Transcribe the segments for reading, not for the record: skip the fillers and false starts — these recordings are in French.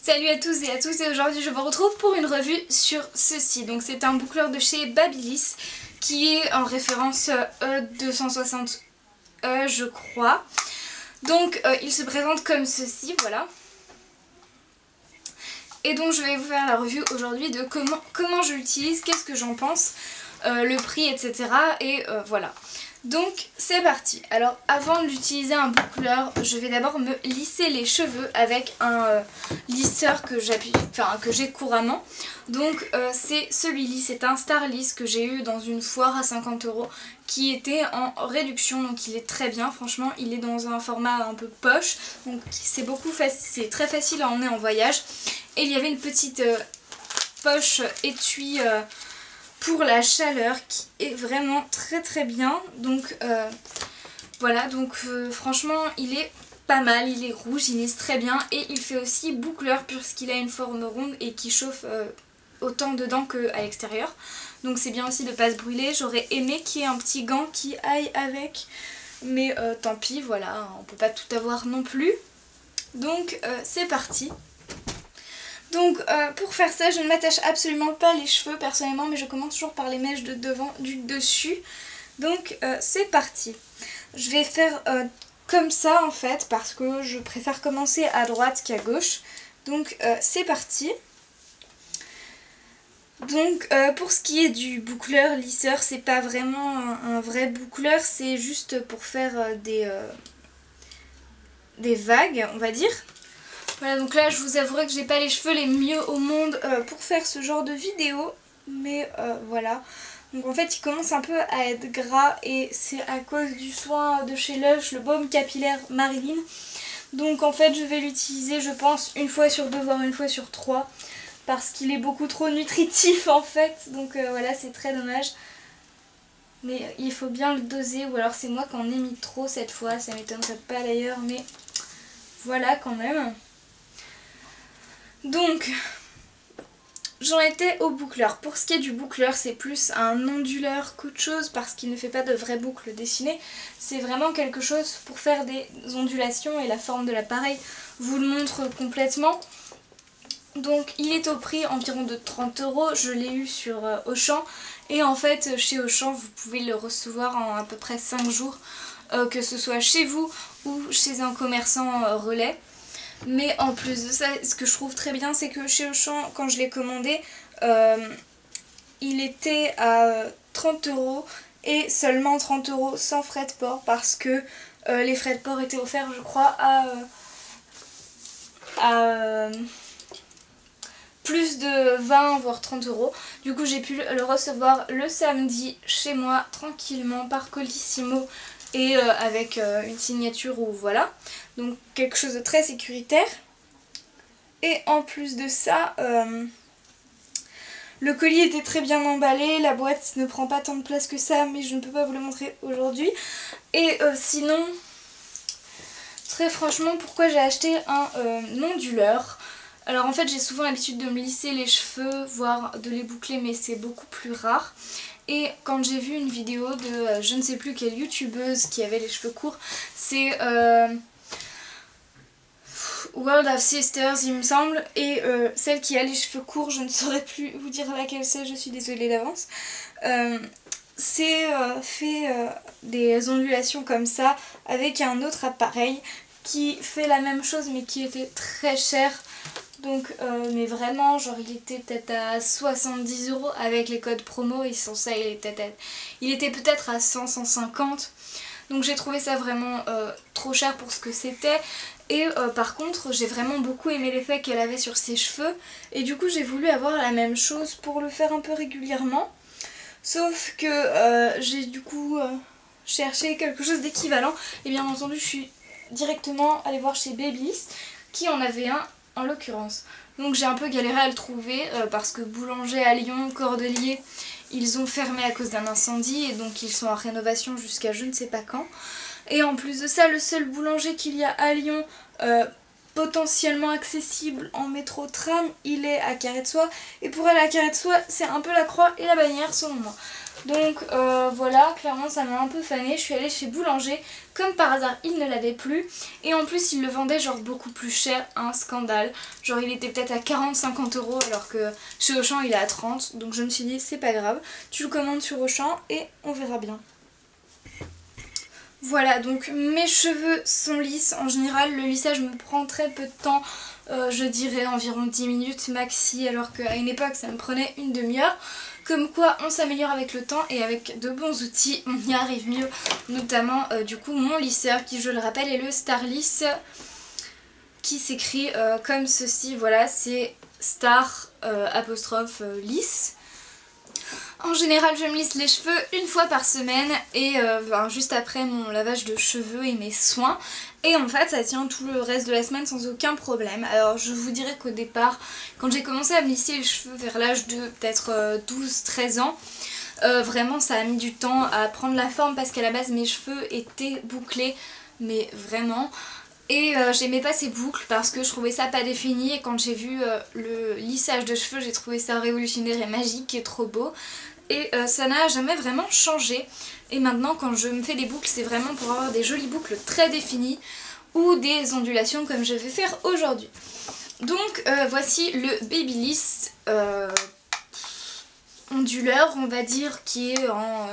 Salut à tous et aujourd'hui je vous retrouve pour une revue sur ceci. Donc c'est un boucleur de chez Babyliss qui est en référence E260E je crois. Donc il se présente comme ceci, voilà. Et donc je vais vous faire la revue aujourd'hui de comment je l'utilise, qu'est-ce que j'en pense, le prix, etc. Et voilà. Donc c'est parti. Alors avant d'utiliser un boucleur, je vais d'abord me lisser les cheveux avec un lisseur que j'ai couramment. Donc c'est celui-ci, c'est un Starliss que j'ai eu dans une foire à 50 € qui était en réduction, donc il est très bien, franchement il est dans un format un peu poche, donc c'est très facile à emmener en voyage. Et il y avait une petite poche étui pour la chaleur qui est vraiment très bien. Donc voilà, donc franchement il est pas mal, il est rouge, il lisse très bien et il fait aussi boucleur puisqu'il a une forme ronde et qui chauffe autant dedans qu'à l'extérieur. Donc c'est bien aussi de ne pas se brûler. J'aurais aimé qu'il y ait un petit gant qui aille avec, mais tant pis, voilà, on peut pas tout avoir non plus. Donc c'est parti. Donc pour faire ça, je ne m'attache absolument pas les cheveux personnellement, mais je commence toujours par les mèches de devant, du dessus. Donc c'est parti. Je vais faire comme ça en fait, parce que je préfère commencer à droite qu'à gauche. Donc c'est parti. Donc pour ce qui est du boucleur lisseur, c'est pas vraiment un vrai boucleur, c'est juste pour faire des vagues, on va dire. Voilà, donc là je vous avouerai que j'ai pas les cheveux les mieux au monde pour faire ce genre de vidéo, mais voilà. Donc en fait il commence un peu à être gras et c'est à cause du soin de chez Lush, le baume capillaire Marilyn. Donc en fait je vais l'utiliser je pense une fois sur deux voire une fois sur trois, parce qu'il est beaucoup trop nutritif en fait, donc voilà, c'est très dommage. Mais il faut bien le doser, ou alors c'est moi qui en ai mis trop cette fois, ça m'étonnerait pas d'ailleurs, mais voilà quand même. Donc j'en étais au boucleur. Pour ce qui est du boucleur, c'est plus un onduleur qu'autre chose parce qu'il ne fait pas de vraies boucles dessinées. C'est vraiment quelque chose pour faire des ondulations et la forme de l'appareil vous le montre complètement. Donc il est au prix environ de 30 €, je l'ai eu sur Auchan et en fait chez Auchan vous pouvez le recevoir en à peu près 5 jours, que ce soit chez vous ou chez un commerçant relais. Mais en plus de ça, ce que je trouve très bien, c'est que chez Auchan, quand je l'ai commandé, il était à 30 € et seulement 30 € sans frais de port, parce que les frais de port étaient offerts je crois à plus de 20 voire 30 €. Du coup j'ai pu le recevoir le samedi chez moi tranquillement par Colissimo et avec une signature ou voilà. Donc quelque chose de très sécuritaire. Et en plus de ça, le colis était très bien emballé, la boîte ne prend pas tant de place que ça, mais je ne peux pas vous le montrer aujourd'hui. Et sinon, très franchement, pourquoi j'ai acheté un onduleur? Alors en fait j'ai souvent l'habitude de me lisser les cheveux, voire de les boucler, mais c'est beaucoup plus rare. Et quand j'ai vu une vidéo de je ne sais plus quelle youtubeuse qui avait les cheveux courts, c'est World of Sisters il me semble, et celle qui a les cheveux courts, je ne saurais plus vous dire laquelle c'est, je suis désolée d'avance. C'est fait des ondulations comme ça avec un autre appareil qui fait la même chose mais qui était très cher. Donc mais vraiment genre il était peut-être à 70 € avec les codes promo et sans ça il était peut-être à 100-150. Donc j'ai trouvé ça vraiment trop cher pour ce que c'était. Et par contre j'ai vraiment beaucoup aimé l'effet qu'elle avait sur ses cheveux. Et du coup j'ai voulu avoir la même chose pour le faire un peu régulièrement. Sauf que j'ai du coup cherché quelque chose d'équivalent. Et bien entendu je suis directement allée voir chez Babyliss qui en avait un en l'occurrence. Donc j'ai un peu galéré à le trouver parce que Boulanger à Lyon, Cordelier, ils ont fermé à cause d'un incendie et donc ils sont en rénovation jusqu'à je ne sais pas quand. Et en plus de ça, le seul boulanger qu'il y a à Lyon potentiellement accessible en métro tram, il est à Carré de Soie. Et pour aller à Carré de Soie, c'est un peu la croix et la bannière selon moi. Donc voilà, clairement ça m'a un peu fanée. Je suis allée chez Boulanger, comme par hasard il ne l'avait plus. Et en plus il le vendait genre beaucoup plus cher, un scandale. Genre il était peut-être à 40-50 € alors que chez Auchan il est à 30. Donc je me suis dit c'est pas grave, tu le commandes sur Auchan et on verra bien. Voilà, donc mes cheveux sont lisses. En général le lissage me prend très peu de temps. Je dirais environ 10 minutes maxi, alors qu'à une époque ça me prenait une demi-heure. Comme quoi on s'améliore avec le temps et avec de bons outils on y arrive mieux. Notamment du coup mon lisseur qui, je le rappelle, est le Starliss, qui s'écrit comme ceci. Voilà, c'est Star apostrophe lisse. En général je me lisse les cheveux une fois par semaine et juste après mon lavage de cheveux et mes soins. Et en fait ça tient tout le reste de la semaine sans aucun problème. Alors je vous dirais qu'au départ, quand j'ai commencé à me lisser les cheveux vers l'âge de peut-être 12-13 ans, vraiment ça a mis du temps à prendre la forme parce qu'à la base mes cheveux étaient bouclés, mais vraiment. Et j'aimais pas ces boucles parce que je trouvais ça pas défini, et quand j'ai vu le lissage de cheveux j'ai trouvé ça révolutionnaire et magique et trop beau. Et ça n'a jamais vraiment changé. Et maintenant quand je me fais des boucles c'est vraiment pour avoir des jolies boucles très définies ou des ondulations comme je vais faire aujourd'hui. Donc voici le Babyliss onduleur, on va dire, qui est en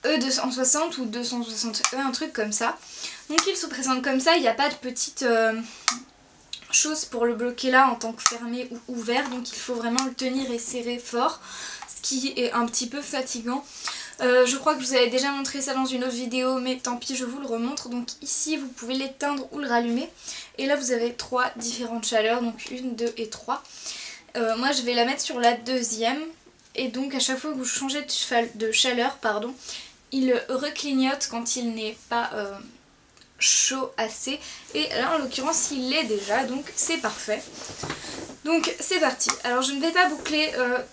E260 ou 260E, un truc comme ça. Donc il se présente comme ça, il n'y a pas de petite chose pour le bloquer là en tant que fermé ou ouvert, donc il faut vraiment le tenir et serrer fort, ce qui est un petit peu fatigant. Je crois que je vous avais déjà montré ça dans une autre vidéo, mais tant pis, je vous le remontre. Donc ici vous pouvez l'éteindre ou le rallumer, et là vous avez 3 différentes chaleurs, donc 1, 2 et 3. Moi je vais la mettre sur la deuxième, et donc à chaque fois que vous changez de chaleur, pardon, il reclignote quand il n'est pas chaud assez, et là en l'occurrence il l'est déjà, donc c'est parfait. Donc c'est parti. Alors je ne vais pas boucler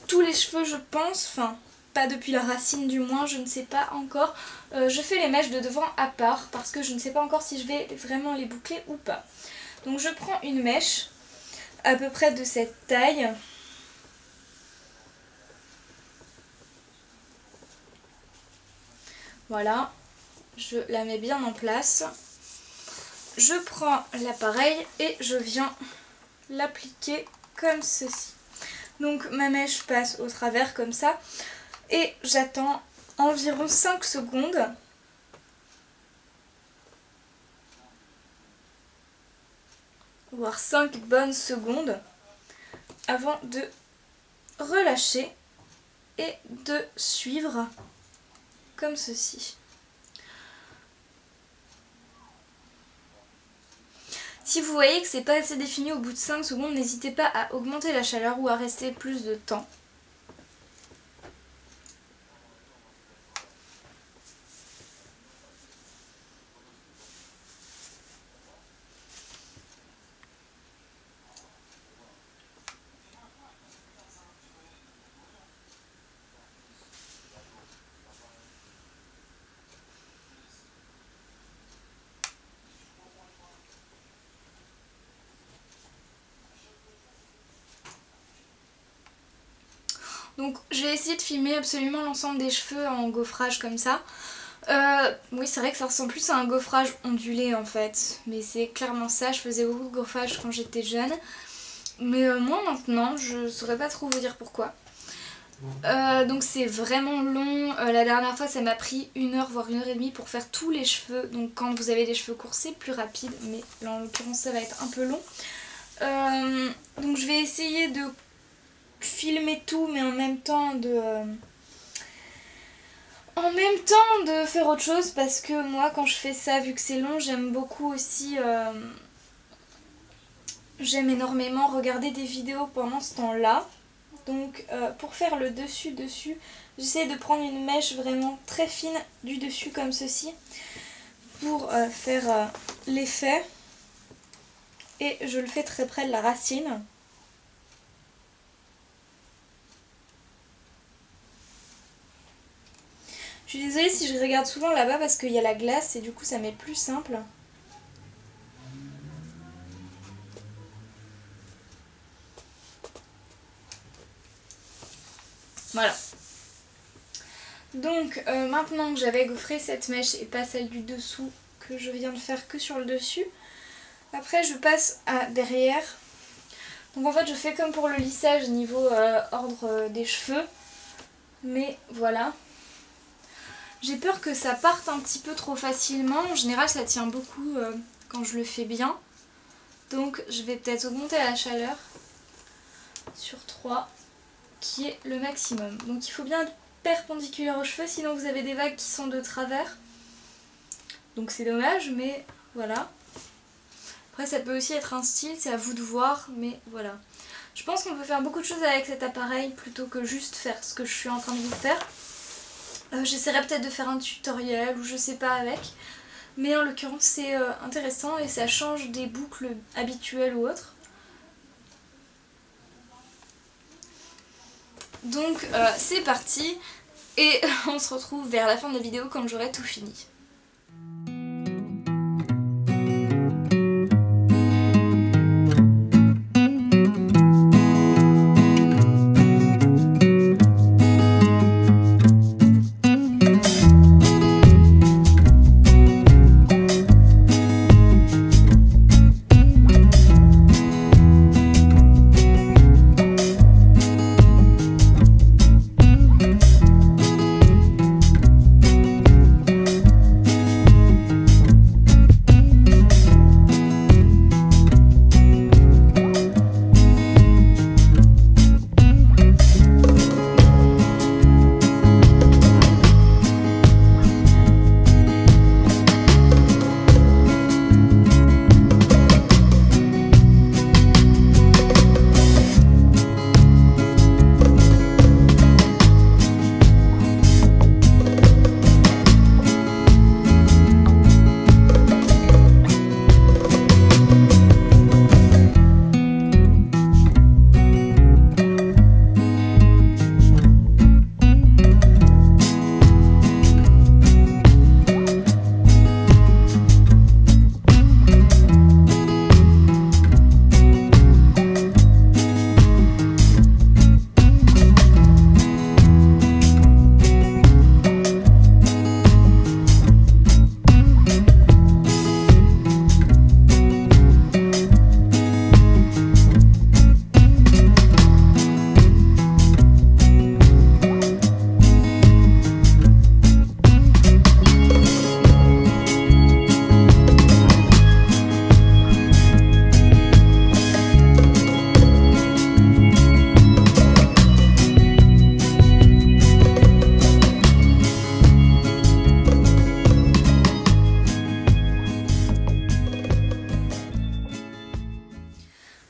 tous les cheveux je pense, enfin pas depuis la racine du moins, je ne sais pas encore. Je fais les mèches de devant à part parce que je ne sais pas encore si je vais vraiment les boucler ou pas. Donc je prends une mèche à peu près de cette taille. Voilà, je la mets bien en place. Je prends l'appareil et je viens l'appliquer comme ceci. Donc ma mèche passe au travers comme ça et j'attends environ 5 secondes. Voire 5 bonnes secondes avant de relâcher et de suivre comme ceci. Si vous voyez que c'est pas assez défini au bout de 5 secondes, n'hésitez pas à augmenter la chaleur ou à rester plus de temps. Donc je vais essayer de filmer absolument l'ensemble des cheveux en gaufrage comme ça. Oui, c'est vrai que ça ressemble plus à un gaufrage ondulé en fait, mais c'est clairement ça. Je faisais beaucoup de gaufrage quand j'étais jeune, mais moi maintenant je saurais pas trop vous dire pourquoi. Donc c'est vraiment long. La dernière fois ça m'a pris 1 heure voire 1 heure et demie pour faire tous les cheveux. Donc quand vous avez des cheveux courts c'est plus rapide, mais là en l'occurrence ça va être un peu long. Donc je vais essayer de filmer tout, mais en même temps de faire autre chose, parce que moi quand je fais ça, vu que c'est long, j'aime beaucoup aussi j'aime énormément regarder des vidéos pendant ce temps là. Donc pour faire le dessus j'essaie de prendre une mèche vraiment très fine du dessus comme ceci pour faire l'effet, et je le fais très près de la racine. Je suis désolée si je regarde souvent là-bas parce qu'il y a la glace et du coup ça m'est plus simple. Voilà. Donc maintenant que j'avais gaufré cette mèche et pas celle du dessous, que je viens de faire que sur le dessus, après je passe à derrière. Donc en fait je fais comme pour le lissage niveau ordre des cheveux, mais voilà. J'ai peur que ça parte un petit peu trop facilement, en général ça tient beaucoup quand je le fais bien. Donc je vais peut-être augmenter la chaleur sur 3, qui est le maximum. Donc il faut bien être perpendiculaire aux cheveux, sinon vous avez des vagues qui sont de travers. Donc c'est dommage, mais voilà. Après ça peut aussi être un style, c'est à vous de voir, mais voilà. Je pense qu'on peut faire beaucoup de choses avec cet appareil plutôt que juste faire ce que je suis en train de vous faire. J'essaierai peut-être de faire un tutoriel ou je sais pas avec. Mais en l'occurrence c'est intéressant et ça change des boucles habituelles ou autres. Donc c'est parti et on se retrouve vers la fin de la vidéo quand j'aurai tout fini.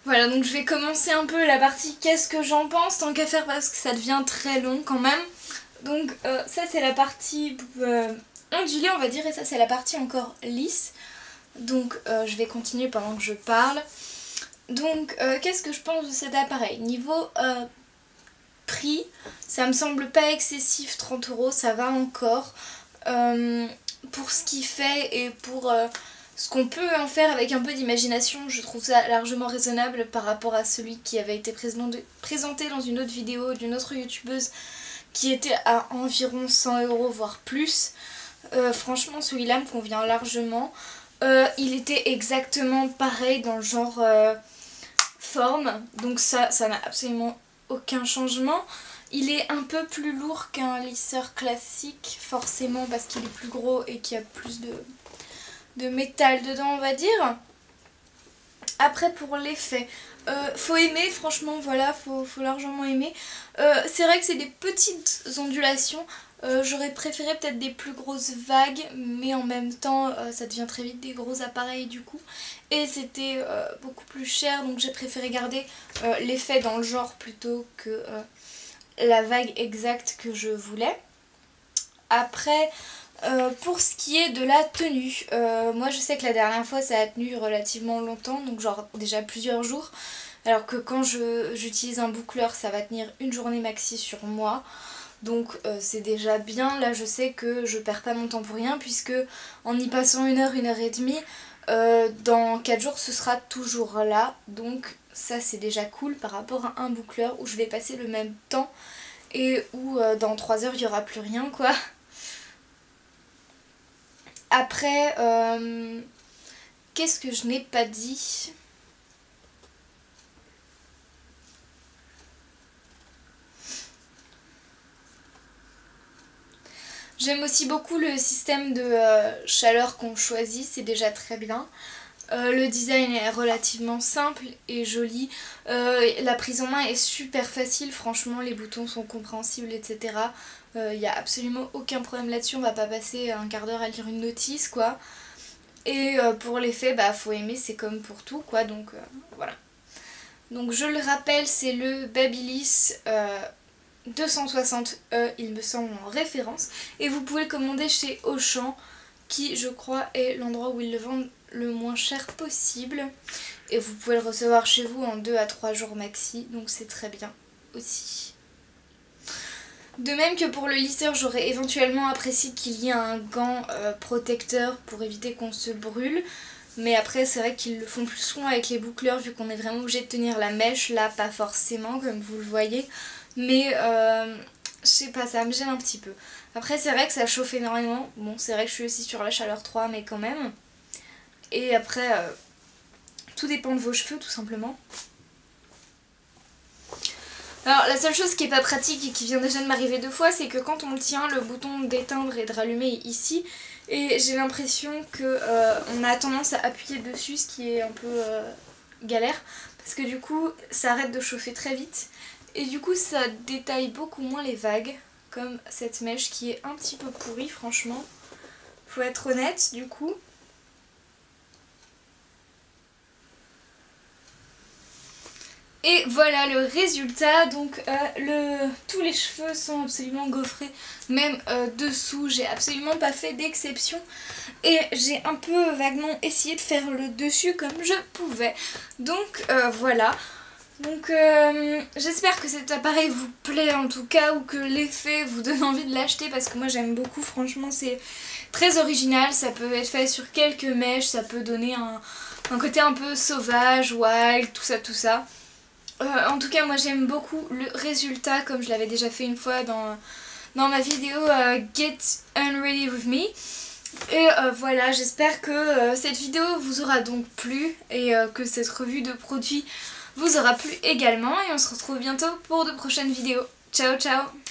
Voilà, donc je vais commencer un peu la partie qu'est-ce que j'en pense, tant qu'à faire parce que ça devient très long quand même. Donc ça c'est la partie ondulée on va dire, et ça c'est la partie encore lisse. Donc je vais continuer pendant que je parle. Donc qu'est-ce que je pense de cet appareil? Niveau prix, ça me semble pas excessif, 30 €, ça va encore. Pour ce qu'il fait et pour ce qu'on peut en faire avec un peu d'imagination, je trouve ça largement raisonnable par rapport à celui qui avait été présenté dans une autre vidéo d'une autre youtubeuse qui était à environ 100 € voire plus. Franchement celui-là me convient largement. Il était exactement pareil dans le genre forme, donc ça n'a absolument aucun changement. Il est un peu plus lourd qu'un lisseur classique, forcément parce qu'il est plus gros et qu'il y a plus de métal dedans on va dire. Après pour l'effet, faut aimer franchement, voilà, faut largement aimer. C'est vrai que c'est des petites ondulations, j'aurais préféré peut-être des plus grosses vagues, mais en même temps ça devient très vite des gros appareils du coup. Et c'était beaucoup plus cher, donc j'ai préféré garder l'effet dans le genre plutôt que la vague exacte que je voulais. Après pour ce qui est de la tenue, moi je sais que la dernière fois ça a tenu relativement longtemps, donc genre déjà plusieurs jours, alors que quand j'utilise un boucleur ça va tenir une journée maxi sur moi, donc c'est déjà bien. Là je sais que je perds pas mon temps pour rien, puisque en y passant 1 heure, 1 heure et demie, dans 4 jours ce sera toujours là, donc ça c'est déjà cool par rapport à un boucleur où je vais passer le même temps et où dans 3 heures il n'y aura plus rien quoi. Après, qu'est-ce que je n'ai pas dit ? J'aime aussi beaucoup le système de chaleur qu'on choisit, c'est déjà très bien. Le design est relativement simple et joli. La prise en main est super facile, franchement les boutons sont compréhensibles, etc. Il n'y a absolument aucun problème là-dessus, on va pas passer un quart d'heure à lire une notice quoi. Et pour l'effet, bah faut aimer, c'est comme pour tout quoi, donc voilà. Donc je le rappelle, c'est le Babyliss 260E, il me semble, en référence. Et vous pouvez le commander chez Auchan, qui je crois est l'endroit où ils le vendent le moins cher possible. Et vous pouvez le recevoir chez vous en 2 à 3 jours maxi, donc c'est très bien aussi. De même que pour le lisseur, j'aurais éventuellement apprécié qu'il y ait un gant protecteur pour éviter qu'on se brûle. Mais après c'est vrai qu'ils le font plus souvent avec les boucleurs vu qu'on est vraiment obligé de tenir la mèche, là pas forcément comme vous le voyez. Mais je sais pas, ça me gêne un petit peu. Après c'est vrai que ça chauffe énormément. Bon c'est vrai que je suis aussi sur la chaleur 3 mais quand même. Et après tout dépend de vos cheveux tout simplement. Alors la seule chose qui est pas pratique et qui vient déjà de m'arriver 2 fois, c'est que quand on le tient, le bouton d'éteindre et de rallumer est ici. Et j'ai l'impression que on a tendance à appuyer dessus, ce qui est un peu galère. Parce que du coup ça arrête de chauffer très vite. Et du coup ça détaille beaucoup moins les vagues. Comme cette mèche qui est un petit peu pourrie franchement. Faut être honnête du coup. Et voilà le résultat, donc tous les cheveux sont absolument gaufrés, même dessous, j'ai absolument pas fait d'exception. Et j'ai un peu vaguement essayé de faire le dessus comme je pouvais. Donc voilà. Donc j'espère que cet appareil vous plaît en tout cas, ou que l'effet vous donne envie de l'acheter parce que moi j'aime beaucoup, franchement c'est très original, ça peut être fait sur quelques mèches, ça peut donner un côté un peu sauvage, wild, tout ça. En tout cas moi j'aime beaucoup le résultat comme je l'avais déjà fait une fois dans ma vidéo Get Unready With Me. Et voilà, j'espère que cette vidéo vous aura donc plu et que cette revue de produits vous aura plu également. Et on se retrouve bientôt pour de prochaines vidéos. Ciao ciao!